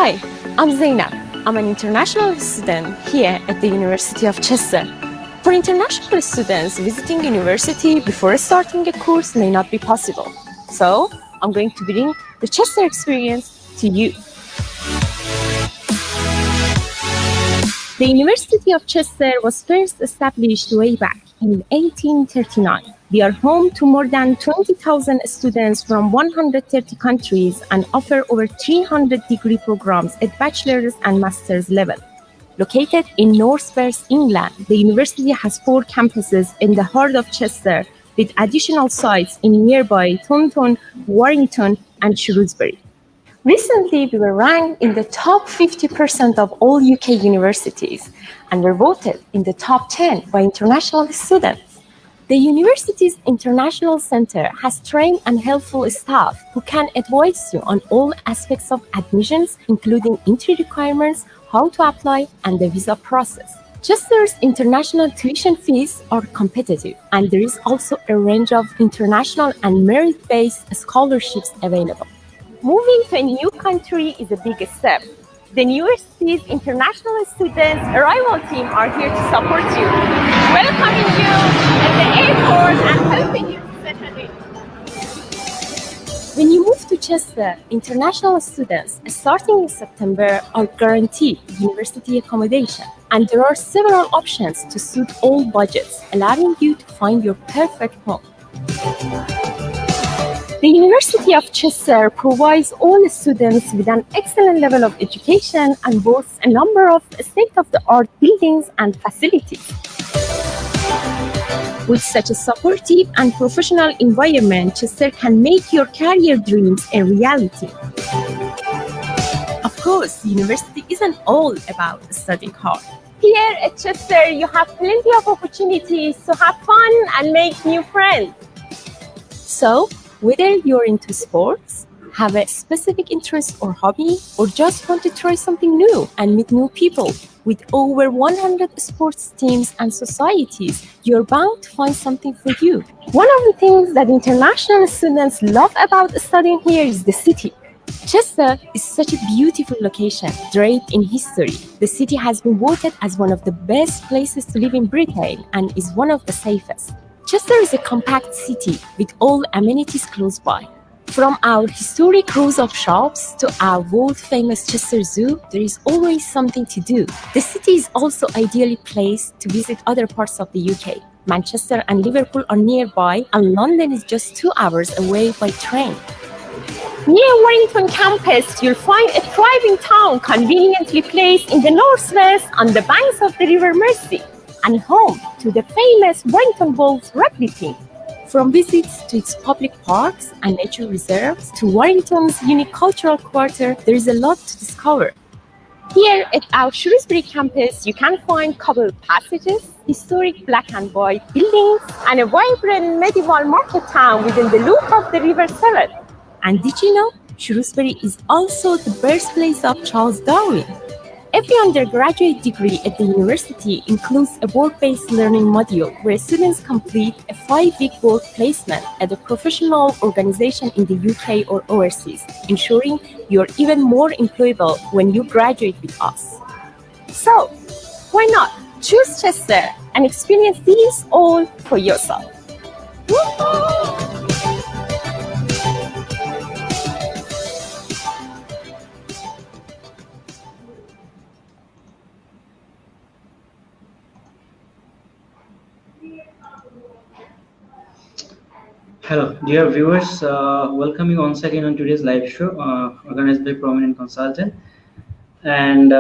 Hi, I'm Zainab. I'm an international student here at the University of Chester. For international students, visiting university before starting a course may not be possible. So, I'm going to bring the Chester experience to you. The University of Chester was first established way back in 1839. We are home to more than 20,000 students from 130 countries and offer over 300 degree programs at bachelor's and master's level. Located in Northwest England, the university has 4 campuses in the heart of Chester, with additional sites in nearby Taunton, Warrington, and Shrewsbury. Recently, we were ranked in the top 50% of all UK universities and were voted in the top 10 by international students. The university's International Center has trained and helpful staff who can advise you on all aspects of admissions, including entry requirements, how to apply, and the visa process. Chester's international tuition fees are competitive, and there is also a range of international and merit-based scholarships available. Moving to a new country is a big step. The university's international students arrival team are here to support you, welcoming you at the airport and helping you to settle in. When you move to Chester, international students starting in September are guaranteed university accommodation, and there are several options to suit all budgets, allowing you to find your perfect home. The University of Chester provides all students with an excellent level of education and boasts a number of state-of-the-art buildings and facilities. With such a supportive and professional environment, Chester can make your career dreams a reality. Of course, the university isn't all about studying hard. Here at Chester, you have plenty of opportunities to have fun and make new friends. So, whether you're into sports, have a specific interest or hobby, or just want to try something new and meet new people, with over 100 sports teams and societies, you're bound to find something for you. One of the things that international students love about studying here is the city. Chester is such a beautiful location, draped in history. The city has been voted as one of the best places to live in Britain and is one of the safest. Chester is a compact city with all amenities close by. From our historic rows of shops to our world-famous Chester Zoo, there is always something to do. The city is also ideally placed to visit other parts of the UK. Manchester and Liverpool are nearby, and London is just 2 hours away by train. Near Warrington campus, you'll find a thriving town conveniently placed in the northwest on the banks of the River Mersey, and home to the famous Warrington Wolves rugby team. From visits to its public parks and nature reserves to Warrington's unique cultural quarter, there is a lot to discover. Here at our Shrewsbury campus, you can find cobbled passages, historic black and white buildings, and a vibrant medieval market town within the loop of the River Severn. And did you know, Shrewsbury is also the birthplace of Charles Darwin? Every undergraduate degree at the university includes a work-based learning module where students complete a 5-week work placement at a professional organization in the UK or overseas, ensuring you're even more employable when you graduate with us. So, why not choose Chester and experience these all for yourself? Woo-hoo! Hello, dear viewers. Welcome you once again on today's live show organized by Prominent Consultant. And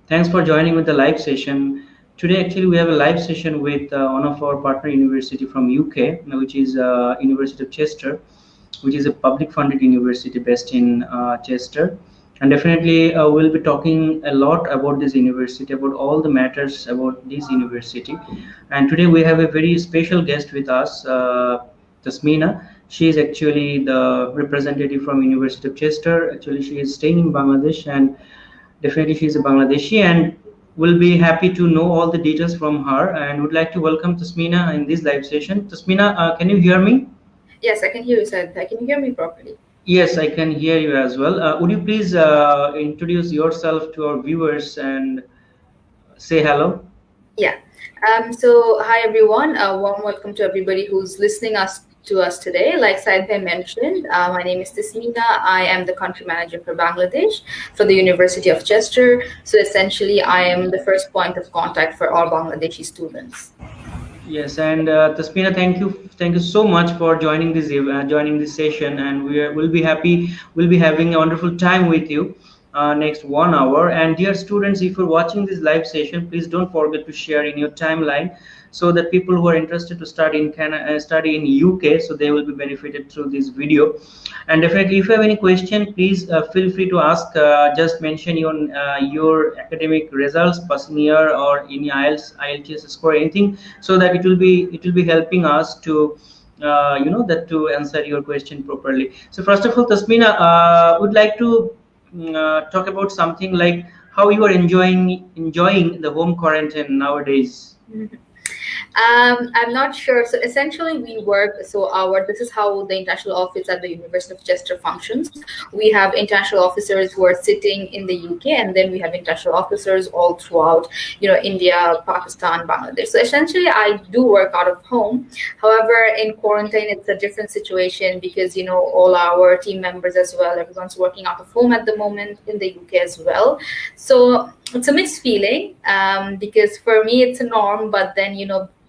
thanks for joining with the live session. Today, actually, we have a live session with one of our partner university from UK, which is University of Chester, which is a public funded university based in Chester. And definitely, we'll be talking a lot about this university, about all the matters about this university. And today, we have a very special guest with us, Tasmina. She is actually the representative from University of Chester. Actually, she is staying in Bangladesh, and definitely she is a Bangladeshi, and we'll be happy to know all the details from her, and would like to welcome Tasmina in this live session. Tasmina, can you hear me? Yes, I can hear you, sir. Can you hear me properly? Yes, I can hear you as well. Would you please introduce yourself to our viewers and say hello? Yeah. So hi everyone. Warm welcome to everybody who's listening us to us today. Like Said Bhai mentioned, my name is Tismina. I am the country manager for Bangladesh for the University of Chester. So essentially, I am the first point of contact for all Bangladeshi students. Yes, and Taspina, thank you so much for joining this session, and we'll be happy. We'll be having a wonderful time with you next 1 hour. And dear students, if you're watching this live session, please don't forget to share in your timeline, so that people who are interested to study in UK, so they will be benefited through this video. And definitely, if you have any question, please feel free to ask. Just mention your academic results, passing year, or any IELTS score, anything, so that it will be helping us to to answer your question properly. So first of all, Tasmina, would like to talk about something like how you are enjoying the home quarantine nowadays. I'm not sure. So essentially, we work. So our this is how the international office at the University of Chester functions. We have international officers who are sitting in the UK, and then we have international officers all throughout, India, Pakistan, Bangladesh. So essentially, I do work out of home. However, in quarantine, it's a different situation because all our team members as well. Everyone's working out of home at the moment in the UK as well. So it's a mixed feeling because for me it's a norm, but then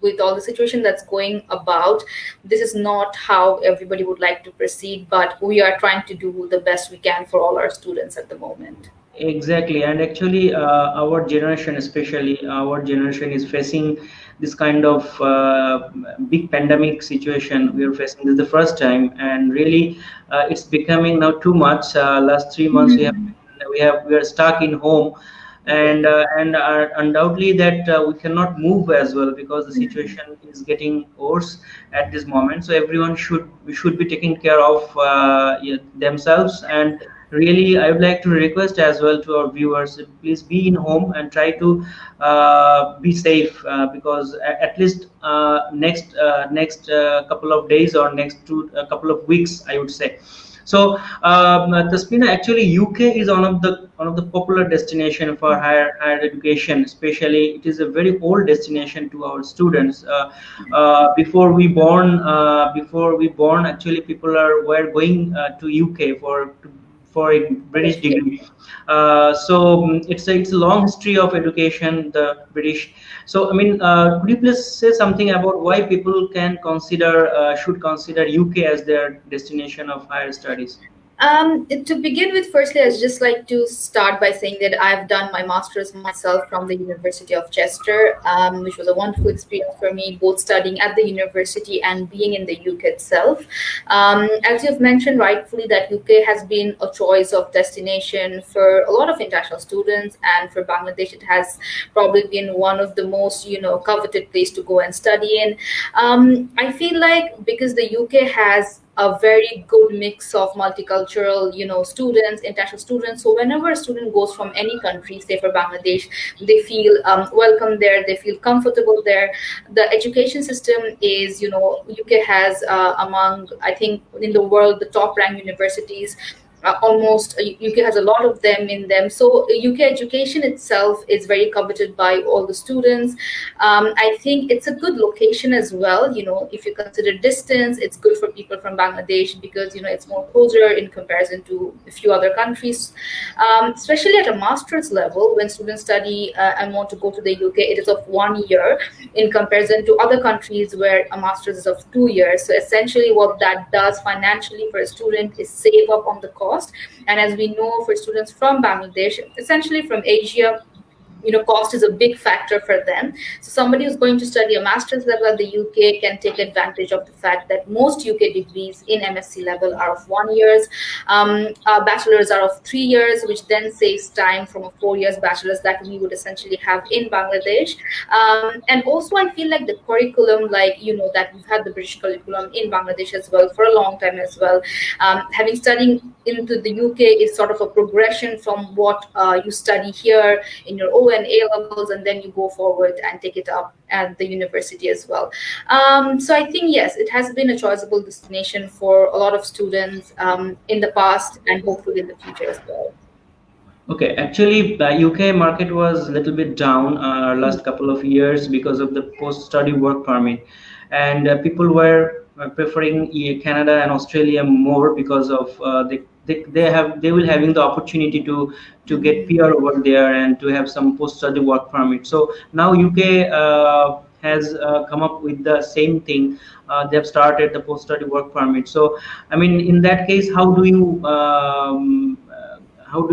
with all the situation that's going about, this is not how everybody would like to proceed, but we are trying to do the best we can for all our students at the moment. Exactly, and actually, our generation, especially our generation, is facing this kind of big pandemic situation. We are facing this the first time, and really, it's becoming now too much. Last 3 months, Mhm. we are stuck in home, Yeah. and undoubtedly that we cannot move as well, because the Mhm. situation is getting worse at this moment. So everyone should be taking care of yeah, themselves. And really, I would like to request as well to our viewers, please be in home and try to be safe, because at least next couple of days, or next couple of weeks, I would say. So, Taspina, actually, UK is one of the popular destination for higher education. Especially, it is a very old destination to our students. Before we born, actually, people were going to UK for a British Yes, yes. degree. It's a long history of education, the British. So, I mean, could you please say something about why people should consider UK as their destination of higher studies? To begin with, firstly, I'd just like to start by saying that I've done my master's myself from the University of Chester, which was a wonderful experience for me, both studying at the university and being in the UK itself. As you've mentioned rightfully, that UK has been a choice of destination for a lot of international students, and for Bangladesh, it has probably been one of the most, coveted place to go and study in. I feel like because the UK has a very good mix of multicultural, students, international students. So whenever a student goes from any country, say for Bangladesh, they feel welcome there, they feel comfortable there. The education system is, UK has among, I think, in the world, the top ranked universities. Almost UK has a lot of them in them. So UK education itself is very coveted by all the students. I think it's a good location as well. If you consider distance, it's good for people from Bangladesh because it's more closer in comparison to a few other countries. Especially at a master's level, when students study and want to go to the UK, it is of 1 year in comparison to other countries where a master's is of 2 years. So essentially, what that does financially for a student is save up on the cost. And as we know, for students from Bangladesh, essentially from Asia, cost is a big factor for them. So somebody who's going to study a master's level at the UK can take advantage of the fact that most UK degrees in MSc level are of 1 years. Bachelors are of 3 years, which then saves time from a 4 years bachelor's that we would essentially have in Bangladesh. And also, I feel like the curriculum, like that we've had the British curriculum in Bangladesh as well for a long time as well. Having studying into the UK is sort of a progression from what you study here in your O an A levels, and then you go forward and take it up at the university as well. So I think yes, it has been a choiceable destination for a lot of students in the past and hopefully in the future as well. Okay, actually, the UK market was a little bit down last couple of years because of the post-study work permit, and people were preferring Canada and Australia more because of they will having the opportunity to get Mhm. PR over there and to have some post-study work permit. So now UK has come up with the same thing. They have started the post-study work permit. So, I mean, in that case, how do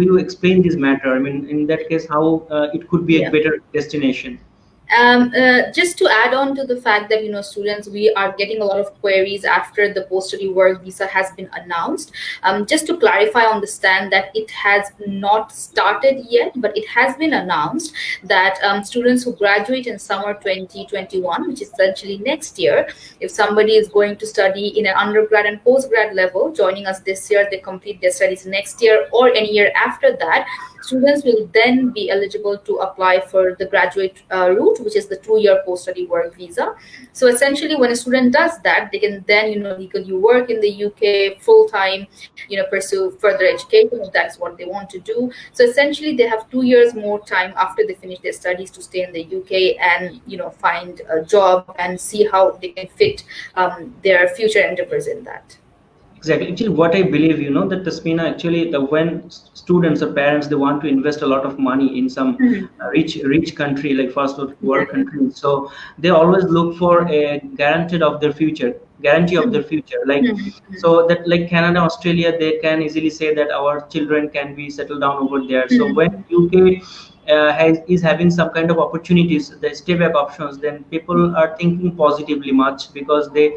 you explain this matter? I mean, in that case, how it could be a Yeah. better destination? Just to add on to the fact that students, we are getting a lot of queries after the post-study work visa has been announced. Just to clarify on the stand that it has not started yet, but it has been announced that students who graduate in summer 2021, which is essentially next year, if somebody is going to study in an undergrad and postgrad level, joining us this year, they complete their studies next year or any year after that, students will then be eligible to apply for the graduate route, which is the 2-year post-study work visa. So essentially, when a student does that, they can then, legally work in the UK full time, pursue further education if that's what they want to do. So essentially, they have 2 years more time after they finish their studies to stay in the UK and find a job and see how they can fit their future endeavors in that. Exactly. Actually, what I believe, that Tasmina, actually, the when students or parents they want to invest a lot of money in some Mhm. rich country like first Yeah. world country, so they always look for a guarantee of their future. Like Mhm. so that like Canada, Australia, they can easily say that our children can be settled down over there. So when Mhm. UK is having some kind of opportunities, the stay back options, then people are thinking positively much because they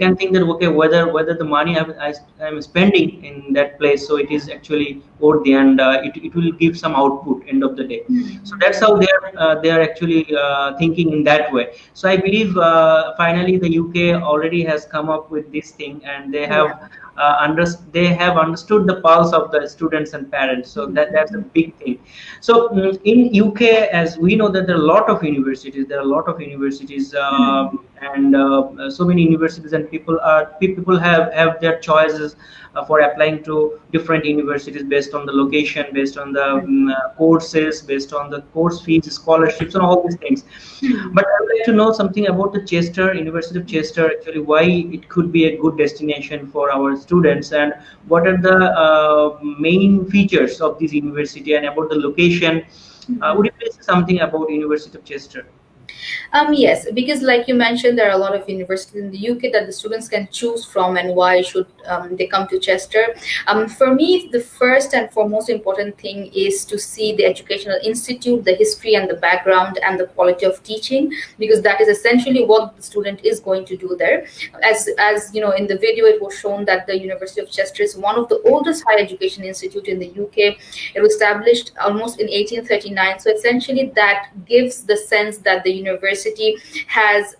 can think that okay, whether the money I'm spending in that place, so it is actually worth the and it will give some output end of the day. So Mhm. that's how they are actually thinking in that way. So I believe finally the UK already has come up with this thing, and Yeah. they have understood the pulse of the students and parents. So that's a Mhm. big thing. So in UK, as we know that there are a lot of universities, Mhm. and so many universities, and people have their choices for applying to different universities based on the location, based on the courses, based on the course fees, scholarships, and all these things. Mhm. But I would like to know something about the Chester University of Chester. Actually, why it could be a good destination for our students, and what are the main features of this university, and about the location. Would you please say something about University of Chester? Yes, because like you mentioned, there are a lot of universities in the UK that the students can choose from, and why should they come to Chester? For me, the first and foremost important thing is to see the educational institute, the history and the background, and the quality of teaching, because that is essentially what the student is going to do there. As in the video, it was shown that the University of Chester is one of the oldest higher education institute in the UK. It was established almost in 1839. So essentially, that gives the sense that the university has,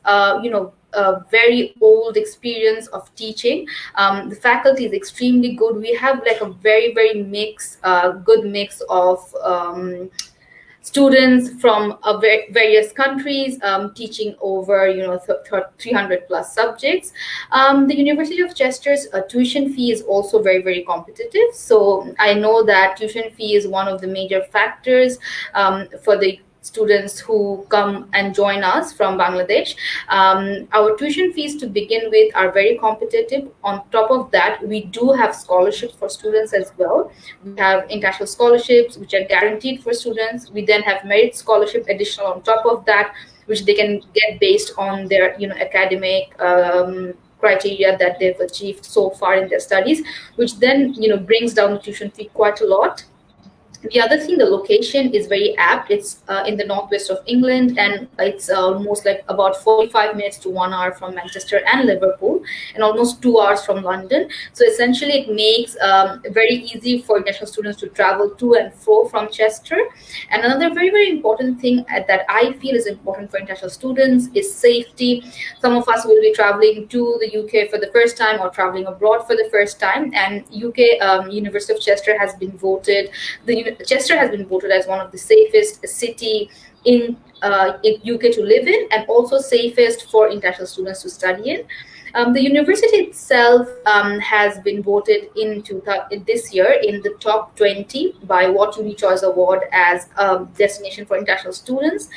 a very old experience of teaching. The faculty is extremely good. We have like a very, very good mix of students from various countries, teaching over 300 plus subjects. The University of Chester's tuition fee is also very, very competitive, so I know that tuition fee is one of the major factors for the students who come and join us from Bangladesh. Our tuition fees to begin with are very competitive. On top of that, we do have scholarships for students as well. We have international scholarships, which are guaranteed for students. We then have merit scholarship additional on top of that, which they can get based on their academic criteria that they've achieved so far in their studies, which then brings down the tuition fee quite a lot. The other thing, the location is very apt. It's in the northwest of England, and it's almost like about 45 minutes to 1 hour from Manchester and Liverpool, and almost 2 hours from London. So essentially, it makes very easy for international students to travel to and fro from Chester. And another very, very important thing that I feel is important for international students is safety. Some of us will be traveling to the UK for the first time or traveling abroad for the first time, and UK University of Chester has been voted the Chester has been voted as one of the safest city in UK to live in, and also safest for international students to study in. The university itself has been voted in this year in the top 20 by What Uni Choice Award as a destination for international students,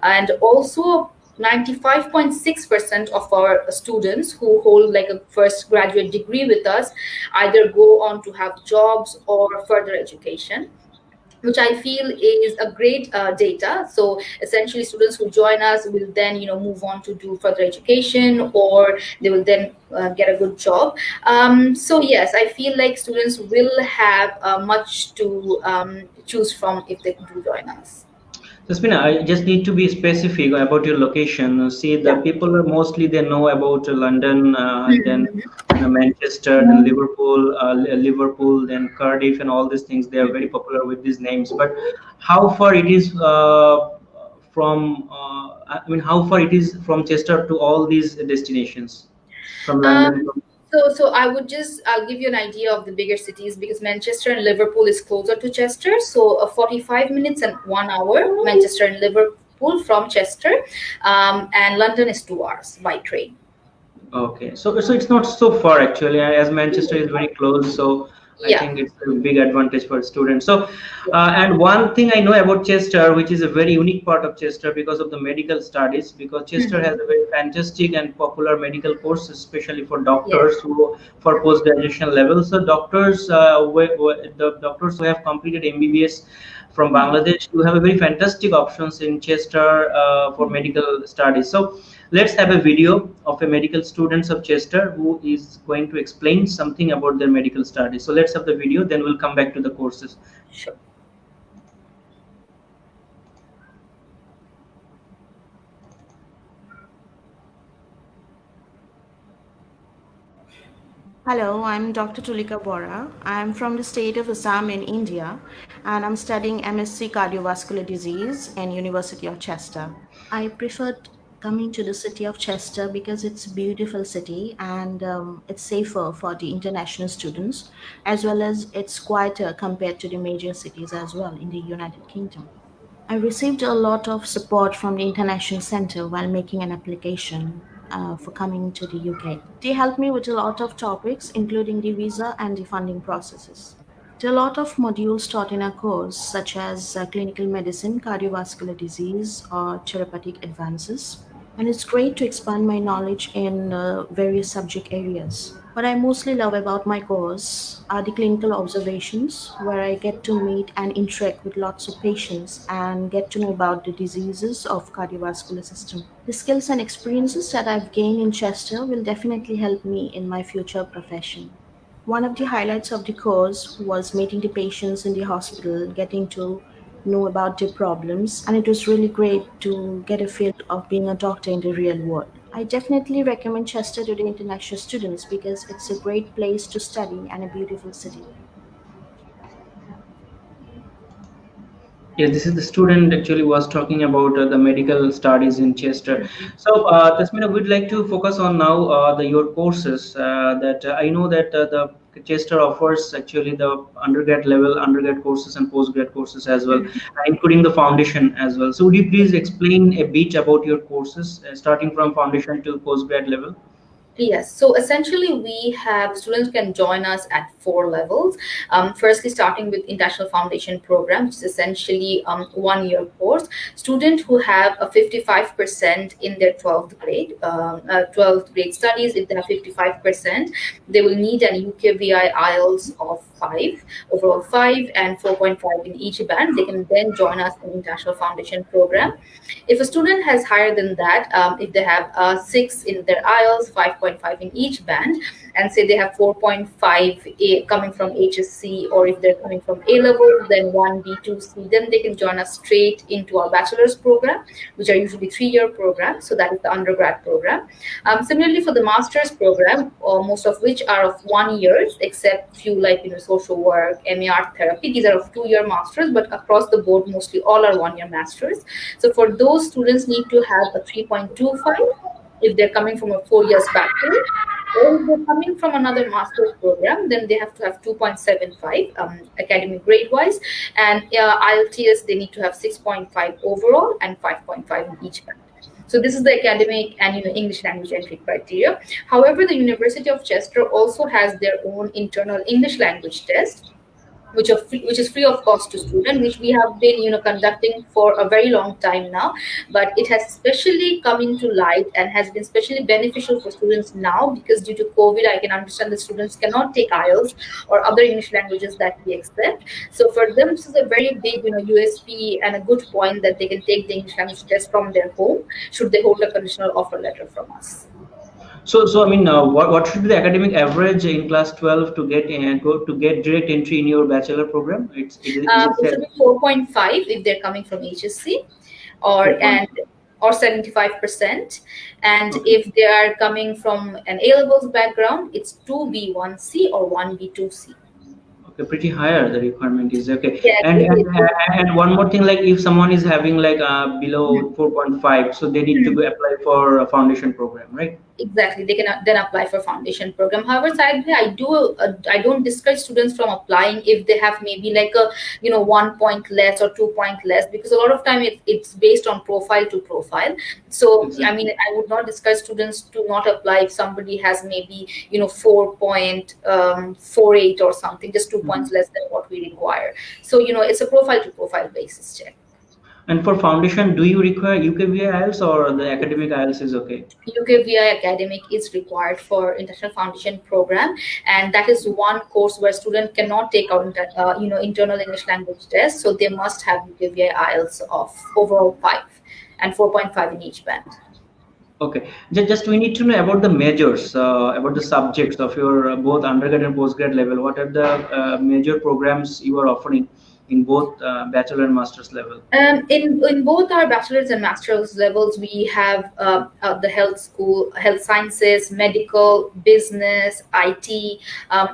and also 95.6% of our students who hold like a first graduate degree with us either go on to have jobs or further education, which I feel is a great data. So essentially, students who join us will then, move on to do further education, or they will then get a good job. So yes, I feel like students will have much to choose from if they do join us. Jasmina, I just need to be specific about your location. See, the Yeah. people are mostly they know about London, then Mhm. Manchester, then Liverpool, Liverpool, then Cardiff, and all these things. They are very popular with these names. But how far it is from? I mean, how far it is from Chester to all these destinations from London? Um, so I'll give you an idea of the bigger cities, because Manchester and Liverpool is closer to Chester. So 45 minutes and 1 hour, Manchester and Liverpool from Chester, and London is 2 hours by train. Okay, so it's not so far actually, as Manchester is very close, so I Yeah. think it's a big advantage for students. So, Yeah. and one thing I know about Chester, which is a very unique part of Chester because of the medical studies, because Chester has Mhm. a very fantastic and popular medical course, especially for Yes. doctors who for post graduation level. So doctors, the doctors who have completed MBBS from Mhm. Bangladesh, you have a very fantastic options in Chester for Mhm. medical studies. So let's have a video of a medical students of Chester who is going to explain something about their medical studies. So let's have the video, then we'll come back to the courses. Sure. Hello, I'm Dr. Tulika Bora. I'm from the state of Assam in India, and I'm studying MSc Cardiovascular Disease in University of Chester. I preferred coming to the city of Chester because it's a beautiful city and it's safer for the international students, as well as it's quieter compared to the major cities as well in the United Kingdom. I received a lot of support from the International Center while making an application for coming to the UK. They helped me with a lot of topics, including the visa and the funding processes. There are a lot of modules taught in our course, such as clinical medicine, cardiovascular disease, or therapeutic advances. And it's great to expand my knowledge in various subject areas. What I mostly love about my course are the clinical observations, where I get to meet and interact with lots of patients and get to know about the diseases of cardiovascular system. The skills and experiences that I've gained in Chester will definitely help me in my future profession. One of the highlights of the course was meeting the patients in the hospital, getting to know about their problems, and it was really great to get a feel of being a doctor in the real world. I definitely recommend Chester to the international students because it's a great place to study and a beautiful city. Yes, this is the student actually was talking about the medical studies in Chester. Mhm. So, Tasmina, we'd like to focus on now the your courses. That I know that the Chester offers actually the undergrad level, undergrad courses and postgrad courses as well, Mhm. including the foundation as well. So, would you please explain a bit about your courses, starting from foundation to postgrad level? Yes, so essentially we have students can join us at four levels. Firstly, starting with International Foundation Program, which is essentially 1 year course. Students who have a 55% in their 12th grade, 12th grade studies, if they have 55%, they will need an UKVI IELTS of 5, overall 5 and 4.5 in each band. They can then join us in International Foundation Program. If a student has higher than that, if they have 6 in their IELTS, 5.5 in each band, and say they have 4.5 coming from HSC, or if they're coming from A levels, then 1B, 2C, then they can join us straight into our bachelor's program, which are usually 3 year programs. So that is the undergrad program. Similarly, for the master's program, most of which are of 1 year, except few like social work, MA art therapy, these are of 2 year masters, but across the board, mostly all are 1 year masters. So for those, students need to have a 3.25 if they're coming from a 4 years bachelor, Or if they're coming from another master's program, then they have to have 2.75 academic grade wise, and IELTS they need to have 6.5 overall and 5.5 in each band. So this is the academic and English language entry criteria. However, the University of Chester also has their own internal English language test, which is free of cost to student, which we have been conducting for a very long time now, but it has especially come into light and has been especially beneficial for students now, because due to COVID, I can understand the students cannot take IELTS or other English languages that we accept. So for them, this is a very big USP and a good point that they can take the English language test from their home should they hold a conditional offer letter from us. So I mean, what should be the academic average in class 12 to get to get direct entry in your bachelor program? Is it It should said be 4.5 if they're coming from HSC, or 4 point? or 75%. And Okay, if they are coming from an A levels background, it's 2B1C or 1B2C. okay, pretty higher the requirement is okay. Yes, And it and, is. and one more thing, like if someone is having like below 4.5, so they need to Mhm. go apply for a foundation program, right? Exactly, they can then apply for foundation program. However, sadly, I don't discourage students from applying if they have maybe like a 1 point less or 2 point less, because a lot of time it's based on profile to profile. So I mean, Exactly. I would not discourage students to not apply if somebody has maybe 4.48 or something, just 2 points Mhm. less than what we require. So it's a profile to profile basis check. And for foundation, do you require UKVI IELTS or the academic IELTS is okay? UKVI academic is required for international foundation program, and that is one course where student cannot take out internal English language test, so they must have UKVI IELTS of overall 5 and 4.5 in each band. Okay, just we need to know about the majors, about the subjects of your both undergrad and postgrad level. What are the major programs you are offering in both bachelor and master's level? In both our bachelor's and master's levels, we have the health school, health sciences, medical, business, IT,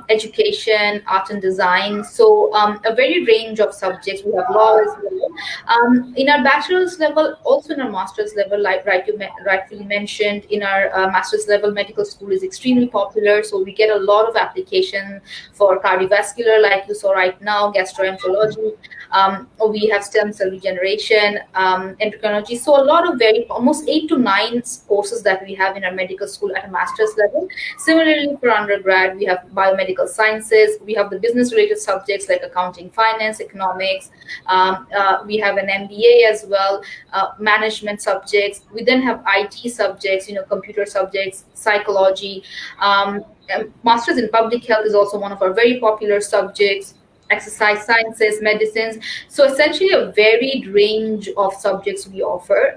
education, art and design. So a very range of subjects. We have law as well. In our bachelor's level, also in our master's level, like rightfully mentioned, in our master's level, medical school is extremely popular. So we get a lot of application for cardiovascular, like you saw right now, gastroenterology. We have stem cell regeneration, endocrinology. So a lot of almost 8 to 9 courses that we have in our medical school at a master's level. Similarly, for undergrad, we have biomedical sciences. We have the business related subjects like accounting, finance, economics. We have an MBA as well, management subjects. We then have IT subjects, computer subjects, psychology. Masters in public health is also one of our very popular subjects, exercise sciences, medicines. So essentially a varied range of subjects we offer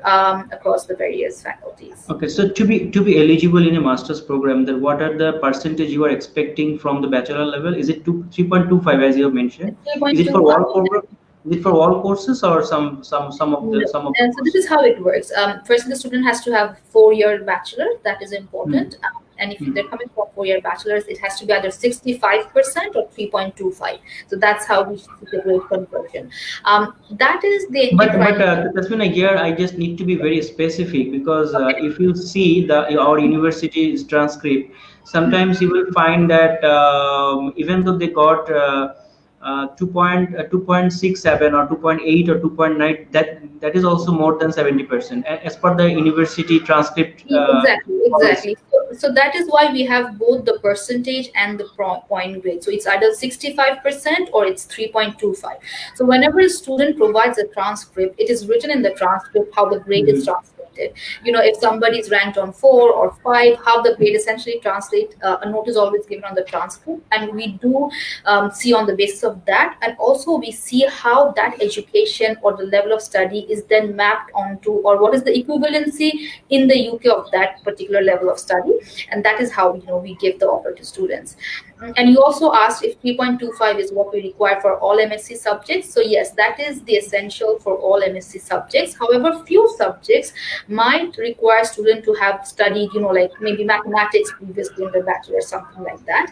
across the various faculties. Okay, so to be eligible in a master's program, then what are the percentage you are expecting from the bachelor level? Is it 3.25 as you have mentioned? Is it for all 3.25. program? Is it for all courses or some of the No. some of the And so this is courses? how it works. Firstly, the student has to have 4 year bachelor. That is Hmm. important. And if Hmm. they're coming for 4 year bachelors, it has to be either 65% or 3.25. So that's how we see the grade conversion. That is the entry But criteria. that's when here I just need to be very specific because Okay. if you see the our university's transcript, Mhm. sometimes you will find that even though they got 2.67 or 2.8 or 2.9, that is also more than 70% as per the university transcript Exactly, policy. exactly. So that is why we have both the percentage and the point grade. So it's either 65% or it's 3.25. So whenever a student provides a transcript, it is written in the transcript how the grade is Mhm. translated. If somebody is ranked on 4 or 5, how the grade essentially translate. A note is always given on the transcript, and we do see on the basis of that, and also we see how that education or the level of study is then mapped onto, or what is the equivalency in the UK of that particular level of study, and that is how we give the offer to students. And you also asked if 3.25 is what we require for all MSc subjects. So yes, that is the essential for all MSc subjects. However, few subjects might require student to have studied, like maybe mathematics previously in the bachelor, something like that.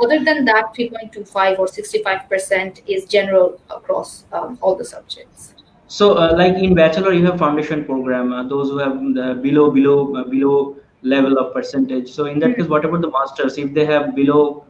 Other than that, 3.25 or 65% is general across all the subjects. So, like in bachelor, you have foundation program. Those who have the below level of percentage. So in that case, what about the masters? If they have below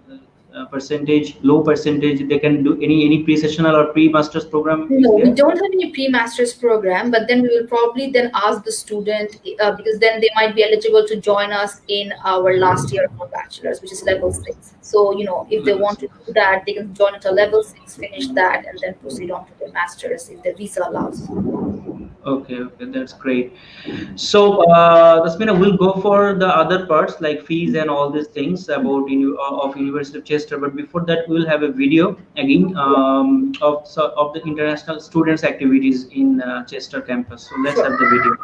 percentage, low percentage, they can do any pre-sessional or pre-masters program is No, we there? don't have any pre-master's program, but then we will probably then ask the student because then they might be eligible to join us in our last year for bachelor's, which is level 6. So, if they want to do that, they can join at a level 6, finish that, and then proceed on to their master's if the visa allows. Okay, okay, that's great. So, Tasmina, we'll go for the other parts like fees and all these things about of University of Chester. But before that, we'll have a video again of the international students' activities in Chester campus. So let's Sure. have the video.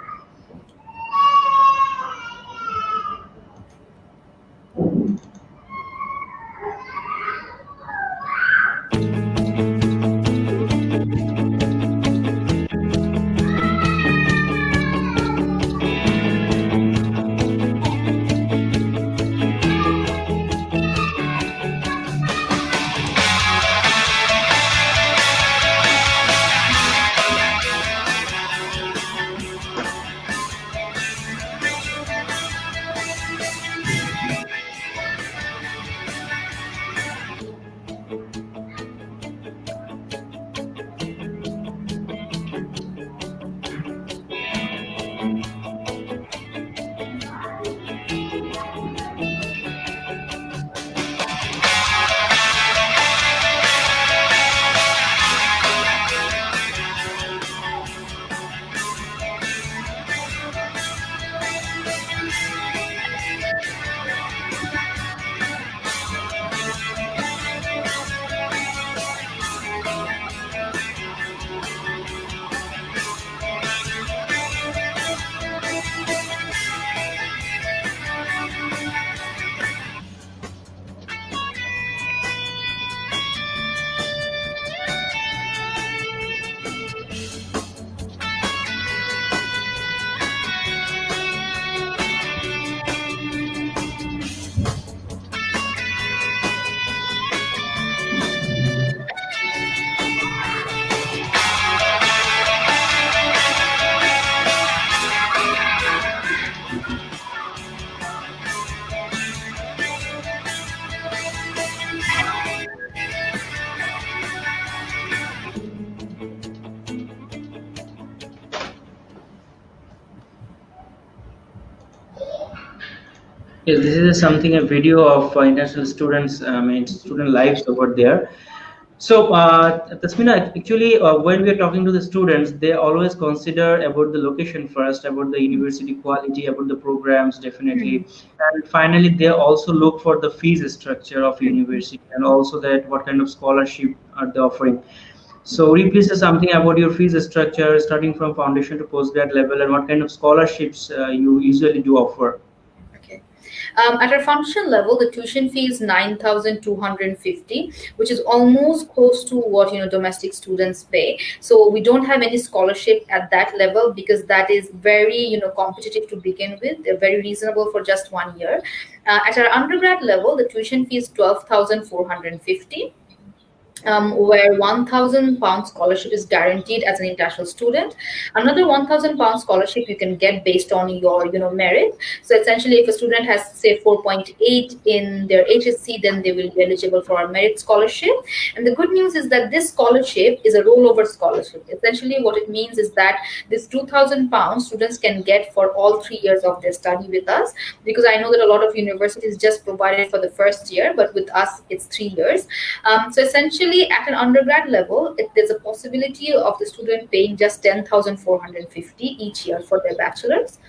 Yes, this is something a video of international students, I mean student lives over there. So, Tasmina, actually, when we are talking to the students, they always consider about the location first, about the university quality, about the programs, definitely, and finally, they also look for the fees structure of university and also that what kind of scholarship are they offering. So, would you please say something about your fees structure, starting from foundation to postgrad level, and what kind of scholarships you usually do offer? Okay. At our foundation level, the tuition fee is 9,250, which is almost close to what domestic students pay. So we don't have any scholarship at that level because that is very competitive to begin with. They're very reasonable for just 1 year. At our undergrad level, the tuition fee is 12,450. Where £1,000 scholarship is guaranteed as an international student. Another £1,000 scholarship you can get based on your merit. So essentially, if a student has say 4.8 in their HSC, then they will be eligible for a merit scholarship. And the good news is that this scholarship is a rollover scholarship. Essentially, what it means is that this £2,000 students can get for all 3 years of their study with us. Because I know that a lot of universities just provide it for the first year, but with us, it's 3 years. So essentially, at an undergrad level, there's a possibility of the student paying just 10,450 each year for their bachelor's.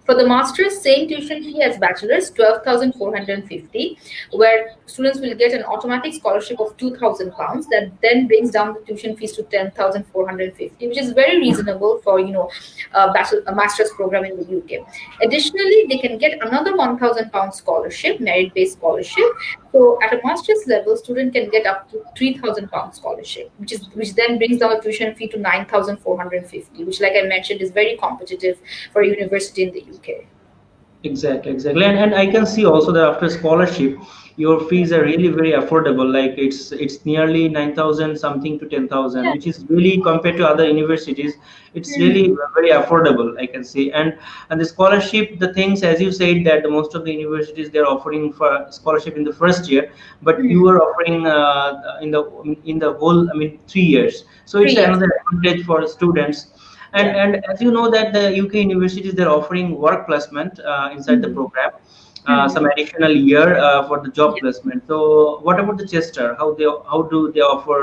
For the master's, same tuition fee as bachelor's, 12,450, where students will get an automatic scholarship of £2,000 that then brings down the tuition fees to 10,450, which is very reasonable for a master's program in the UK. Additionally, they can get another £1,000 scholarship, merit-based scholarship. So at a master's level, student can get up to £3,000 scholarship, which then brings down the tuition fee to 9,450, which, like I mentioned, is very competitive for a university in the UK. Exactly, and I can see also that after scholarship, your fees are really very affordable. Like it's nearly 9,000 something to 10,000, Yeah. which is really compared to other universities, it's Mhm. really very affordable. I can see, and the scholarship, the things as you said that the most of the universities they're offering for scholarship in the first year, but you Mhm. are offering in the whole, I mean 3 years. So it's 3 years. another advantage for students. and Yeah. and as you know that the UK universities they're offering work placement inside the Mhm. program, some Mhm. additional year for the job Yeah. placement. So what about the Chester? How do they offer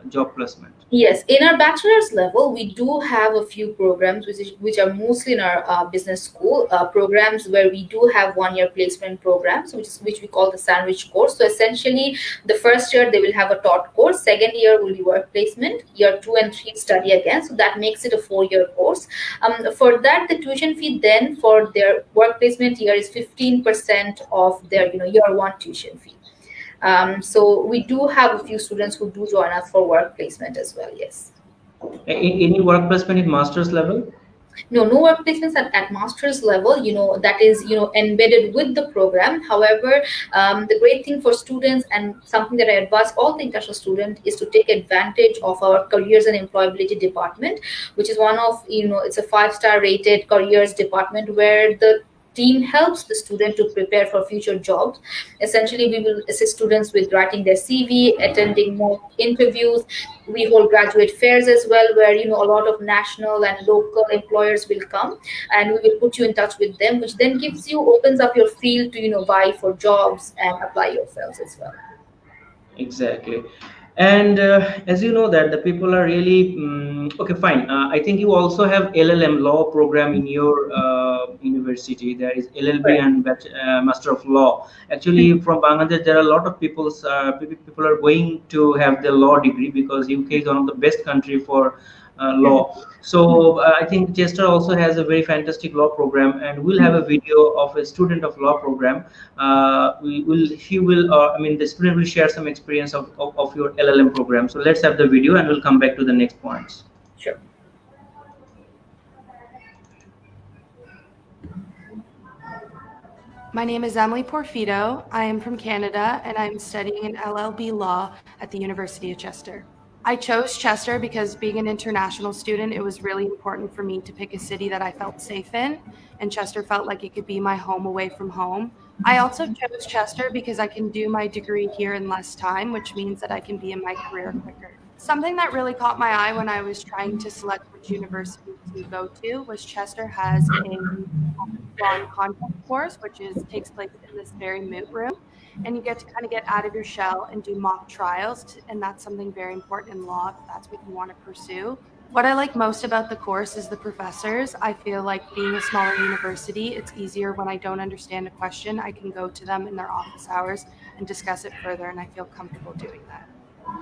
job placement? Yes, in our bachelor's level, we do have a few programs which are mostly in our business school programs where we do have 1 year placement programs, which we call the sandwich course. So essentially, the first year they will have a taught course, second year will be work placement, year 2 and 3 study again. So that makes it a 4 year course. For that, the tuition fee then for their work placement year is 15% of their year one tuition fee. So we do have a few students who do join us for work placement as well. Yes. Any work placement in master's level? No, no work placements at master's level. That is embedded with the program. However, the great thing for students and something that I advise all the international students is to take advantage of our careers and employability department, which is one of it's a 5-star rated careers department where the team helps the student to prepare for future jobs. Essentially, we will assist students with writing their CV, attending mock interviews. We hold graduate fairs as well, where a lot of national and local employers will come, and we will put you in touch with them, which then opens up your field to vie for jobs and apply yourselves as well. Exactly. And as you know that the people are really okay, fine. I think you also have LLM law program in your university. There is LLB Correct. and Master of Law. Actually, from Bangladesh, there are a lot of people are going to have the law degree because UK is one of the best country for law. So I think Chester also has a very fantastic law program, and we'll have a video of a student of law program. I mean, the student will share some experience of your LLM program. So let's have the video, and we'll come back to the next points. Sure. My name is Emily Porfido. I am from Canada and I'm studying an LLB law at the University of Chester. I chose Chester because being an international student, it was really important for me to pick a city that I felt safe in, and Chester felt like it could be my home away from home. I also chose Chester because I can do my degree here in less time, which means that I can be in my career quicker. Something that really caught my eye when I was trying to select which university to go to was Chester has a law and contract course, which takes place in this very moot room, and you get to kind of get out of your shell and do mock trials, and that's something very important in law if that's what you want to pursue. What I like most about the course is the professors. I feel like being a smaller university, it's easier when I don't understand a question. I can go to them in their office hours and discuss it further, and I feel comfortable doing that.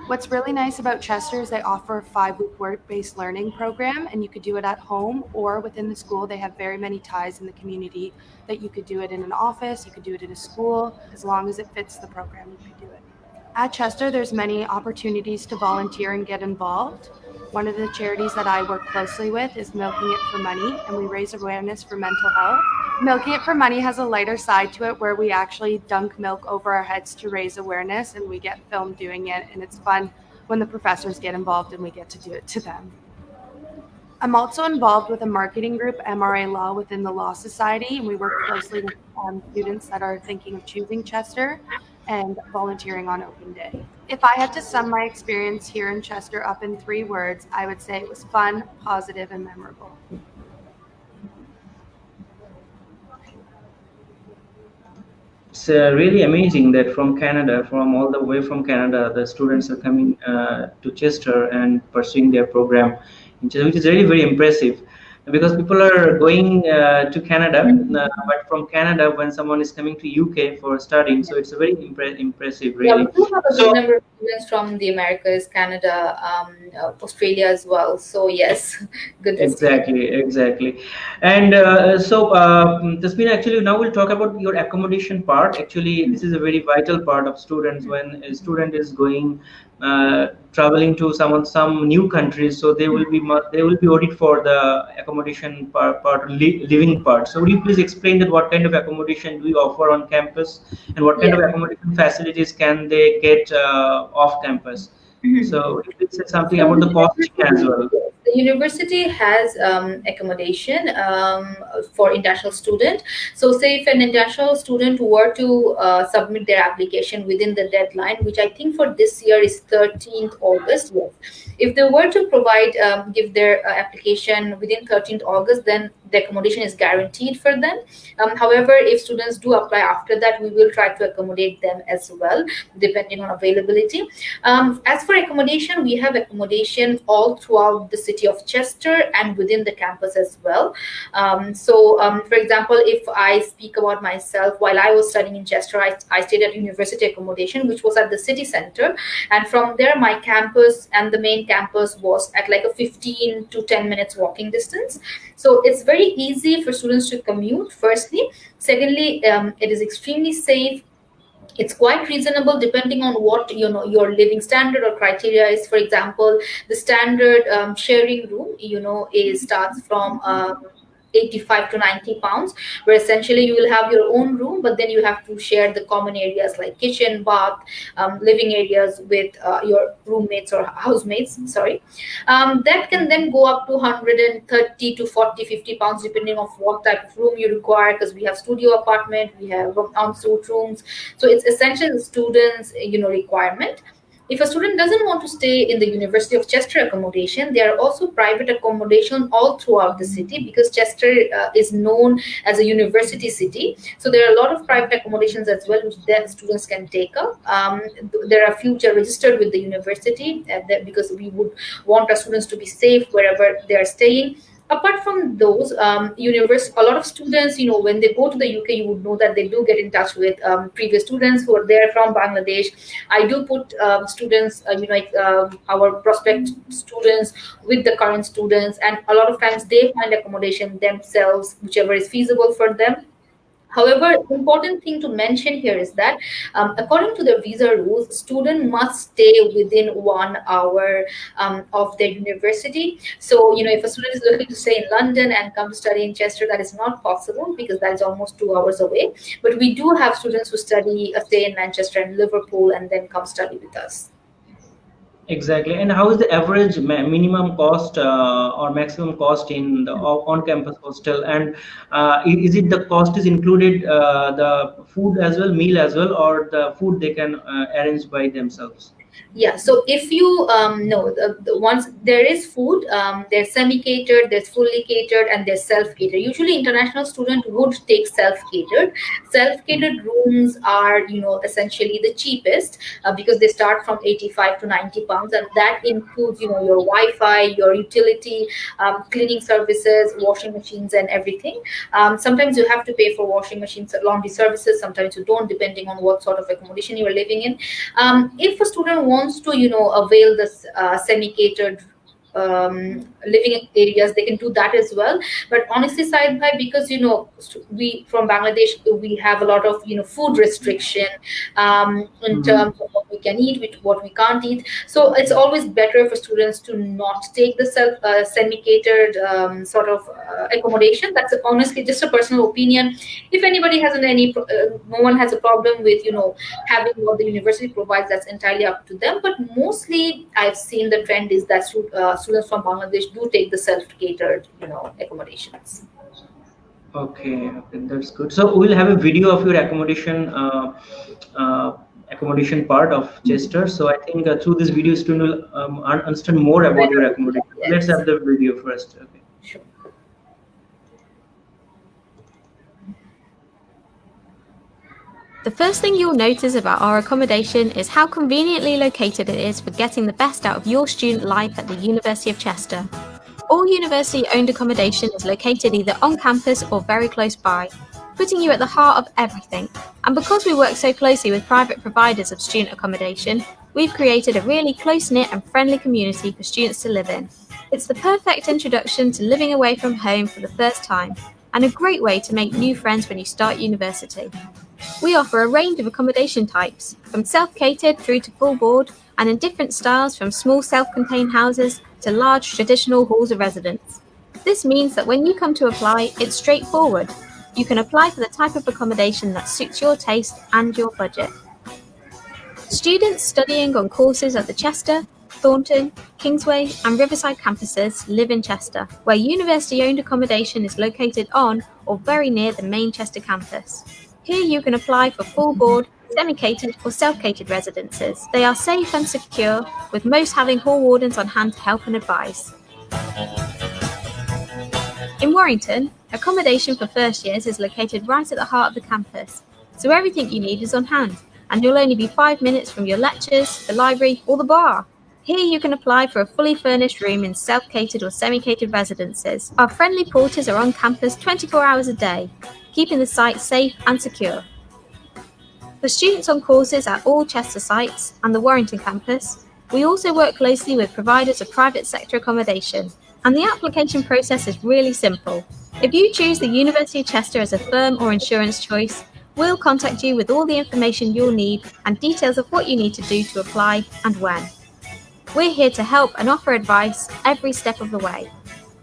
What's really nice about Chester is they offer a 5-week work-based learning program, and you could do it at home or within the school. They have very many ties in the community that you could do it in an office, you could do it in a school. As long as it fits the program, you could do it. At Chester, there's many opportunities to volunteer and get involved. One of the charities that I work closely with is Milking It for Money, and we raise awareness for mental health. Milking It for Money has a lighter side to it where we actually dunk milk over our heads to raise awareness, and we get filmed doing it, and it's fun when the professors get involved and we get to do it to them. I'm also involved with a marketing group, MRA Law, within the Law Society, and we work closely with students that are thinking of choosing Chester and volunteering on open day. If I had to sum my experience here in Chester up in 3 words, I would say it was fun, positive, and memorable. It's really amazing that from Canada, from all the way from Canada, the students are coming to Chester and pursuing their program, which is really very impressive. Because people are going to Canada, but from Canada, when someone is coming to UK for studying, so it's a very impressive, Yeah, we really. do have a good So number of students from the Americas, Canada, Australia as well. So yes, good destination. exactly. And Tasmina, actually, now we'll talk about your accommodation part. Actually, this is a very vital part of students when a student is going traveling to some new countries. So they will be audited for the accommodation part living part. So would you please explain that what kind of accommodation do we offer on campus, and what kind Yeah. of accommodation facilities can they get off campus? Mhm. So would you please say something So about the the costing as university, well? yes, the university has accommodation for international student. So say if an international student were to submit their application within the deadline, which I think for this year is 13th August, yes. If they were to provide, give their application within 13th August, then the accommodation is guaranteed for them. However, if students do apply after that, we will try to accommodate them as well, depending on availability. As for accommodation, we have accommodation all throughout the city of Chester and within the campus as well. For example, if I speak about myself, while I was studying in Chester, I stayed at university accommodation, which was at the city center. And from there, my campus and the main campus was at like a 15 to 10 minutes walking distance. So it's very easy for students to commute, firstly. Secondly, it is extremely safe. It's quite reasonable depending on what your living standard or criteria is. For example, the standard sharing room is starts from 85 to 90 pounds, where essentially you will have your own room, but then you have to share the common areas like kitchen, bath, living areas with your roommates or housemates, sorry. That can then go up to 130 to 40, 50 pounds depending on what type of room you require, because we have studio apartment, we have ensuite rooms. So it's essentially the students requirement. If a student doesn't want to stay in the University of Chester accommodation, there are also private accommodation all throughout the city, because Chester is known as a university city. So there are a lot of private accommodations as well, which then students can take up. There are a few which are registered with the university, because we would want our students to be safe wherever they are staying. Apart from those, a lot of students, when they go to the UK, you would know that they do get in touch with previous students who are there from Bangladesh. I do put students, our prospect students with the current students, and a lot of times they find accommodation themselves, whichever is feasible for them. However, important thing to mention here is that according to the visa rules, student must stay within 1 hour of their university. So, if a student is looking to stay in London and come to study in Chester, that is not possible, because that is almost 2 hours away. But we do have students who stay in Manchester and Liverpool and then come study with us. Exactly. And how is the average minimum cost or maximum cost in the on-campus hostel? And is it the cost is included the food as well, meal as well, or the food they can arrange by themselves? Yeah, so if you know the ones, there is food, there's semi-catered, there's fully catered, and there's self-catered. Usually international student would take self-catered. Self-catered rooms are essentially the cheapest, because they start from 85 to 90 pounds, and that includes your Wi-Fi, your utility, cleaning services, washing machines, and everything. Sometimes you have to pay for washing machines, laundry services, sometimes you don't, depending on what sort of accommodation you are living in. If a student wants to avail this semi-catered living areas, they can do that as well. But honestly, side by, because we from Bangladesh, we have a lot of food restriction in Mhm. terms of what we can eat, what we can't eat. So it's always better for students to not take the semi-catered sort of accommodation. That's honestly just a personal opinion. If anybody has no one has a problem with having what the university provides, that's entirely up to them. But mostly I've seen the trend is that students from Bangladesh do take the self-catered accommodations. Okay, okay, that's good. So we'll have a video of your uh, accommodation part of Chester. So I think through this video, student will understand more about your accommodation. Let's Yes, have the video first. Okay. sure. The first thing you'll notice about our accommodation is how conveniently located it is for getting the best out of your student life at the University of Chester. All university-owned accommodation is located either on campus or very close by, putting you at the heart of everything. And because we work so closely with private providers of student accommodation, we've created a really close-knit and friendly community for students to live in. It's the perfect introduction to living away from home for the first time, and a great way to make new friends when you start university. We offer a range of accommodation types, from self-catered through to full board, and in different styles from small self-contained houses to large traditional halls of residence. This means that when you come to apply, it's straightforward. You can apply for the type of accommodation that suits your taste and your budget. Students studying on courses at the Chester, Thornton, Kingsway, and Riverside campuses live in Chester, where university-owned accommodation is located on or very near the main Chester campus. Here you can apply for full board, semi-catered or self-catered residences. They are safe and secure, with most having hall wardens on hand to help and advise. In Warrington, accommodation for first years is located right at the heart of the campus, so everything you need is on hand, and you'll only be 5 minutes from your lectures, the library, or the bar. Here you can apply for a fully furnished room in self-catered or semi-catered residences. Our friendly porters are on campus 24 hours a day, keeping the site safe and secure. For students on courses at all Chester sites and the Warrington campus, we also work closely with providers of private sector accommodation, and the application process is really simple. If you choose the University of Chester as a firm or insurance choice, we'll contact you with all the information you'll need and details of what you need to do to apply and when. We're here to help and offer advice every step of the way.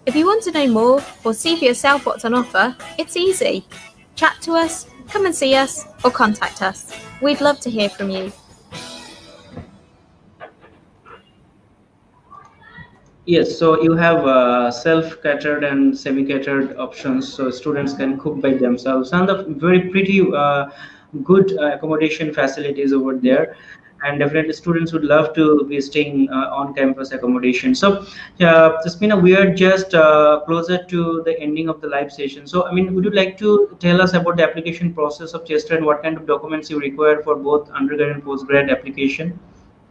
If you want to know more or see for yourself what's on offer, it's easy. Chat to us, come and see us, or contact us. We'd love to hear from you. Yes, so you have self-catered and semi-catered options, so students can cook by themselves, and the very pretty good accommodation facilities over there. And definitely, students would love to be staying on-campus accommodation. So, Jasmina, we are just closer to the ending of the live session. So, I mean, would you like to tell us about the application process of Chester and what kind of documents you require for both undergrad and postgrad application?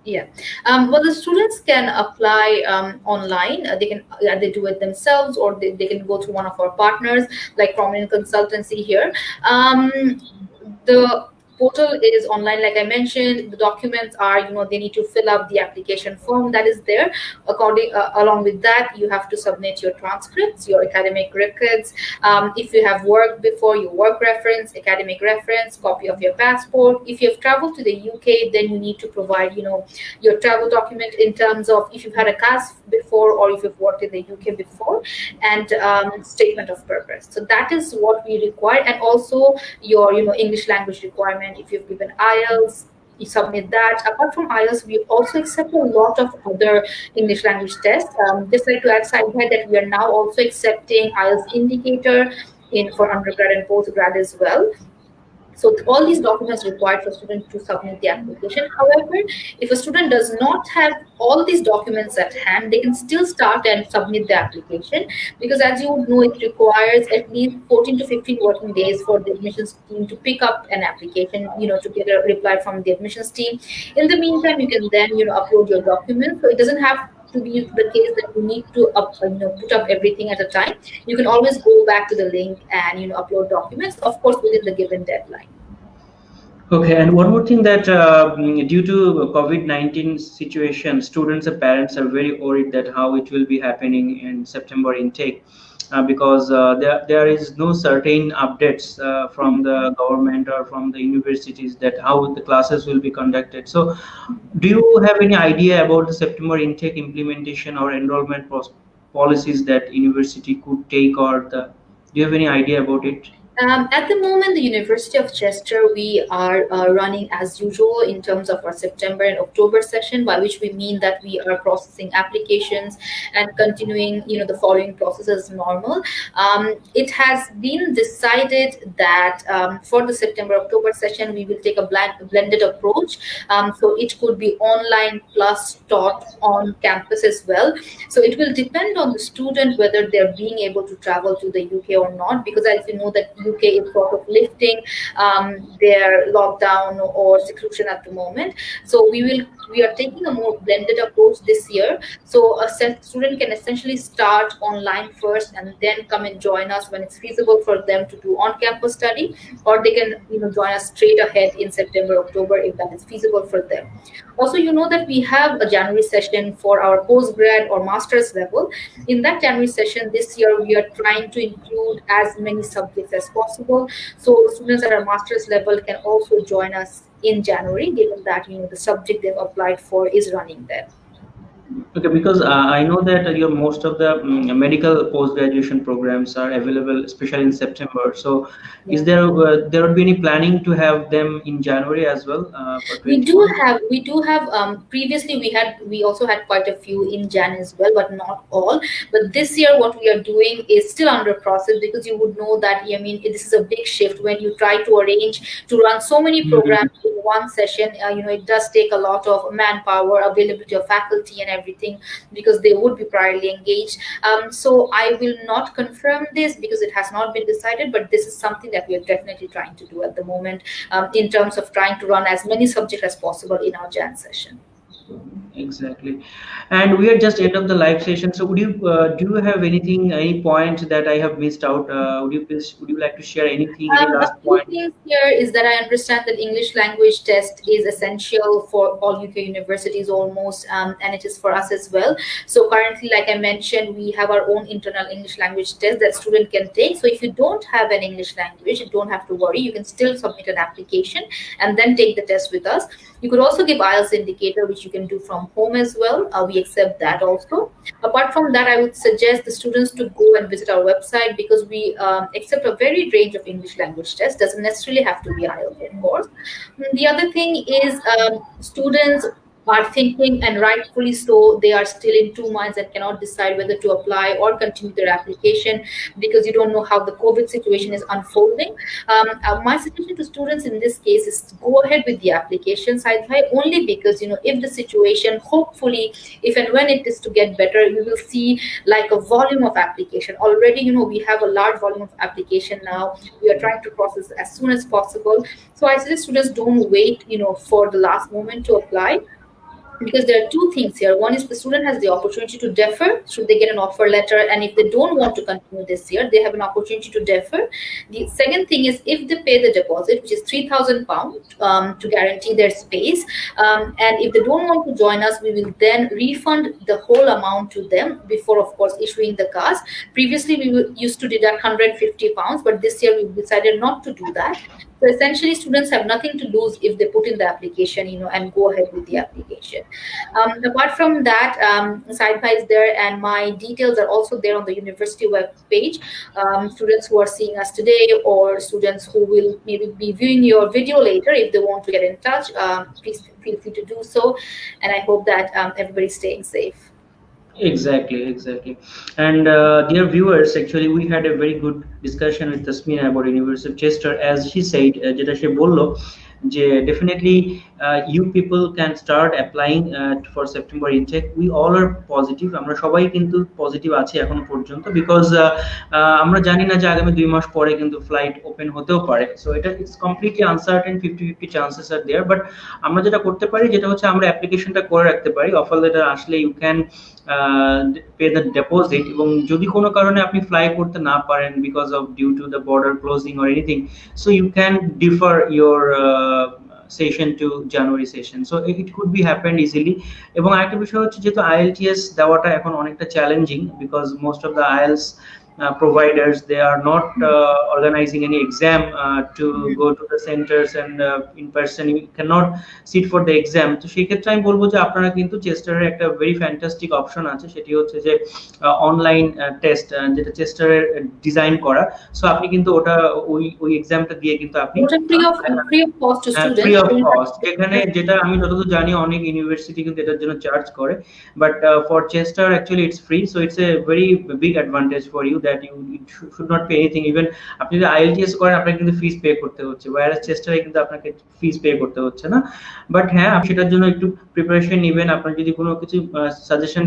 Yeah. Well, the students can apply online. They can either do it themselves, or they can go to one of our partners, like Prominent Consultancy here. The portal is online, like I mentioned. The documents are, they need to fill up the application form that is there. Along with that, you have to submit your transcripts, your academic records. If you have worked before, your work reference, academic reference, copy of your passport. If you have traveled to the UK, then you need to provide, your travel document in terms of if you've had a CAS before or if you've worked in the UK before, and statement of purpose. So that is what we require, and also your, English language requirement. If you've given IELTS, you submit that. Apart from IELTS, we also accept a lot of other English language tests. Just like to add side by that, we are now also accepting IELTS indicator for undergrad and postgrad as well. So all these documents required for students to submit the application. However, if a student does not have all these documents at hand, they can still start and submit the application, because as you would know, it requires at least 14 to 15 working days for the admissions team to pick up an application, to get a reply from the admissions team. In the meantime, you can then, upload your documents. So it doesn't have to be the case that you need to put up everything at a time. You can always go back to the link and upload documents, of course, within the given deadline. Okay, and one more thing that due to COVID-19 situation, students and parents are very worried that how it will be happening in September intake, because there is no certain updates from the government or from the universities that how the classes will be conducted. So, do you have any idea about the September intake implementation or enrollment policies that university could take, or do you have any idea about it? At the moment, the University of Chester, we are running as usual in terms of our September and October session, by which we mean that we are processing applications and continuing, the following process as normal. It has been decided that for the September-October session, we will take a blended approach. So it could be online plus taught on campus as well. So it will depend on the student whether they're being able to travel to the UK or not, because as you know that UK is sort of lifting their lockdown or seclusion at the moment. So we are taking a more blended approach this year. So a student can essentially start online first and then come and join us when it's feasible for them to do on-campus study, or they can join us straight ahead in September, October if that is feasible for them. Also, that we have a January session for our postgrad or master's level. In that January session this year, we are trying to include as many subjects as possible. So students at our master's level can also join us in January, given that the subject they've applied for is running there. Okay, because I know that your most of the medical post graduation programs are available, especially in September. So, is Yeah. there would be any planning to have them in January as well for We do 21? have previously we also had quite a few in Jan as well, but not all. But this year what we are doing is still under process, because you would know that, I mean, this is a big shift when you try to arrange to run so many Mhm. programs in one session. It does take a lot of manpower, availability of faculty and everything, because they would be priorly engaged. So I will not confirm this because it has not been decided, but this is something that we are definitely trying to do at the moment, in terms of trying to run as many subjects as possible in our Jan session. Exactly. And we are just end of the live session. So would you do you have anything, any point that I have missed out? Would you like to share anything, any A last few point? things here is that I understand that English language test is essential for all UK universities almost, and it is for us as well. So currently, like I mentioned, we have our own internal English language test that student can take. So if you don't have an English language, you don't have to worry. You can still submit an application and then take the test with us. You could also give IELTS indicator, which you can do from home as well. We accept that also. Apart from that, I would suggest the students to go and visit our website, because we accept a varied range of English language tests. Doesn't necessarily have to be IELTS, of course. The other thing is, students are thinking, and rightfully so, they are still in two minds and cannot decide whether to apply or continue their application, because you don't know how the COVID situation is unfolding. My suggestion to students in this case is to go ahead with the application side by, only because, if the situation, hopefully, if and when it is to get better, you will see like a volume of application already. We have a large volume of application now. We are trying to process as soon as possible. So I suggest students don't wait, for the last moment to apply, because there are two things here. One is the student has the opportunity to defer should they get an offer letter, and if they don't want to continue this year, they have an opportunity to defer. The second thing is, if they pay the deposit, which is £3,000, to guarantee their space, and if they don't want to join us, we will then refund the whole amount to them before, of course, issuing the cards. Previously, used to deduct £150, but this year we decided not to do that. So essentially, students have nothing to lose if they put in the application, and go ahead with the application. Apart from that, SciPy is there, and my details are also there on the university web page. Students who are seeing us today, or students who will maybe be viewing your video later, if they want to get in touch, please feel free to do so. And I hope that everybody's staying safe. Exactly, exactly. And dear viewers, actually, we had a very good discussion with Tasmina about University of Chester. As she said, যেটা সে বললো যে definitely you people can start applying for September intake. We all are positive. আমরা সবাই কিন্তু positive আছি এখনো পর্যন্ত, because আমরা জানি না যে আগামী 2 মাস পরে কিন্তু ফ্লাইট ওপেন হতেও পারে। সো এটা it's completely uncertain, 50-50 chances are there. But আমরা যেটা করতে পারি, যেটা হচ্ছে আমরা অ্যাপ্লিকেশনটা করে রাখতে পারি। অফার লেটার আসলে you can pay the deposit, এবং যদি কোনো কারণে আপনি ফ্লাই করতে না পারেন because of due to the border closing or anything, so you can defer your session to January session. So it could be happened easily. এবং আরেকটা বিষয় হচ্ছে, যেহেতু আইএলটিএস দেওয়াটা এখন অনেকটা challenging, because most of the IELTS providers, they are not organizing any exam to go to the centers, and in person you cannot sit for the exam. তো সেই ক্ষেত্রে আমি বলবো যে আপনারা কিন্তু চেস্টারের একটা ভেরি ফ্যান্টাস্টিক অপশন আছে, সেটি হচ্ছে যে অনলাইন টেস্ট, যেটা চেস্টারের ডিজাইন করা। সো আপনি কিন্তু ওটা ওই এক্সামটা দিয়ে কিন্তু আপনি What a free of cost to free students. Of cost, যেখানে যেটা আমি যতদূর জানি অনেক ইউনিভার্সিটি কিন্তু এটার জন্য চার্জ করে, but for Chester actually it's free. So it's a very big advantage for you that you should not pay anything. Even আপনি যদি আইএলটিএস করেন, আপনাকে কিন্তু ফিস পে করতে হচ্ছে, ওয়্যারএস চেস্টারে কিন্তু আপনাকে ফিস পে করতে হচ্ছে না। বাট হ্যাঁ, আপনি সেটার জন্য একটু প্রিপারেশন নেবেন। আপনার যদি কোনো কিছু সাজেশন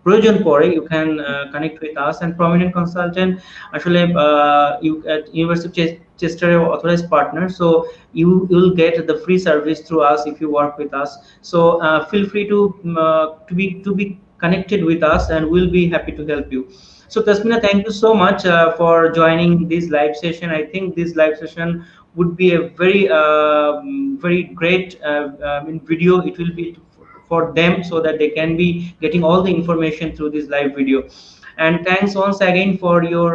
প্রয়োজন পড়ে, you can connect with us and prominent consultant. আসলে university Chester authorized partner, so you will get the free service through us if you work with us. So feel free to be connected with us, and we'll be happy to help you. So Tasmina, thank you so much for joining this live session. I think this live session would be a very great video. It will be for them, so that they can be getting all the information through this live video. And thanks once again for your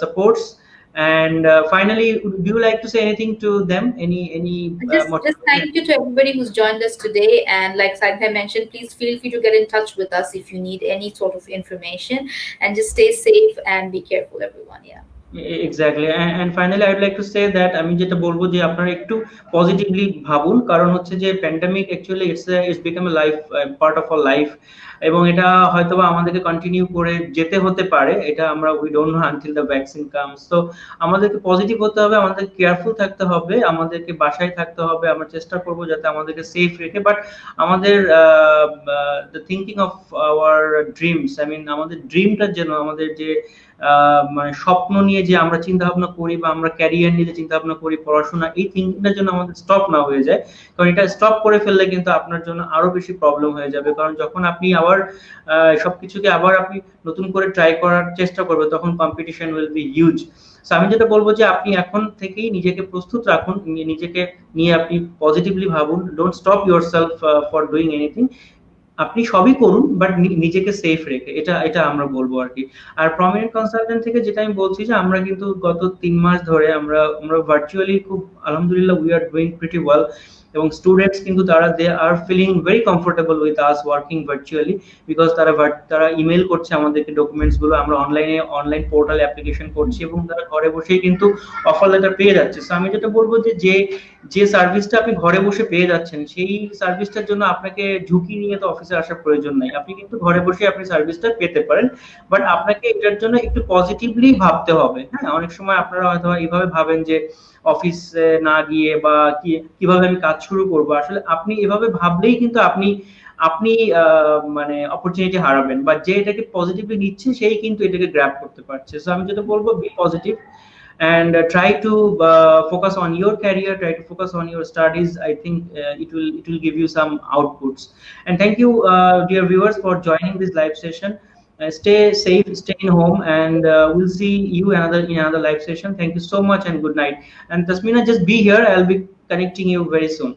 supports. And finally, would you like to say anything to them? Any Just thank you to everybody who's joined us today. And like Sanjay mentioned, please feel free to get in touch with us if you need any sort of information. And just stay safe and be careful, everyone. Yeah. Exactly and finally I would like to say that আমি যেটা বলবো যে আপনারা একটু positively ভাবুন, কারণ হচ্ছে যে pandemic actually it's become a life part of our life, এবং এটা হয়তোবা আমাদেরকে কন্টিনিউ করে যেতে হতে পারে, এটা আমরা we don't know until the vaccine comes. তো আমাদেরকে পজিটিভ হতে হবে, আমাদের কেয়ারফুল থাকতে হবে, আমাদেরকে বাসায় থাকতে হবে, আমরা চেষ্টা করবো যাতে আমাদেরকে সেফ রেখে, বাট আমাদের the thinking of our dreams, I mean আমাদের ড্রিমটার জন্য, আমাদের যে মানে স্বপ্ন নিয়ে যে আমরা চিন্তা ভাবনা করি বা আমরা ক্যারিয়ার নিয়ে যে চিন্তা ভাবনা করি, পড়াশোনা, এই থিঙ্কিংটার জন্য আমাদের স্টপ না হয়ে যায়, কারণ এটা স্টপ করে ফেললে কিন্তু আপনার জন্য আরো বেশি প্রবলেম হয়ে যাবে। কারণ যখন আপনি আবার সবকিছুকে আবার আপনি নতুন করে ট্রাই করার চেষ্টা করবে, তখন competition will be huge. So আমি যেটা বলবো যে আপনি এখন থেকেই নিজেকে প্রস্তুত রাখুন, নিজেকে নিয়ে আপনি পজিটিভলি ভাবুন, don't stop your self for doing anything, আপনি সবই করুন বাট নিজেকে সেফ রেখে, এটা এটা আমরা বলবো আর কি। আর প্রমিনেন্ট কনসালটেন্ট থেকে যেটা আমি বলছি যে আমরা কিন্তু গত 3 মাস ধরে আমরা ভার্চুয়ালি খুব আলহামদুলিল্লাহ we are doing pretty well, এবং স্টুডেন্টস কিন্তু তারা they are feeling very comfortable with us working virtually, because তারা ইমেল করছে আমাদেরকে ডকুমেন্টস গুলো, আমরা অনলাইন পোর্টাল অ্যাপ্লিকেশন করছি, এবং তারা ঘরে বসেই কিন্তু অফার লেটার পেয়ে যাচ্ছে। সো আমি যেটা বলবো যে সার্ভিসটা আপনি ঘরে বসে পেয়ে যাচ্ছেন, সেই সার্ভিসটার জন্য আপনাকে ঝুঁকি নিয়ে তো অফিসে আসার প্রয়োজন নাই, আপনি কিন্তু ঘরে বসে আপনি সার্ভিসটা পেতে পারেন, বাট আপনাকে এটার জন্য একটু পজিটিভলি ভাবতে হবে। হ্যাঁ, অনেক সময় আপনারা হয়তো এইভাবে ভাবেন যে অফিসে না গিয়ে বা কিভাবে আমি কাজ শুরু করব, আসলে আপনি এভাবে ভাবলেই কিন্তু আপনি আপনি মানে অপরচুনিটি হারাবেন, বা যে এটাকে পজিটিভলি নিচ্ছে সেই কিন্তু এটাকে গ্র্যাব করতে পারছে। সো আমি যেটা বলবো, be positive and try to focus on your career, try to focus on your studies. I think it will give you some outputs. And thank you, dear viewers, for joining this live session. Stay safe, stay in home, and we'll see you in another live session. Thank you so much and good night. And Tasmina, just be here, I'll be connecting you very soon.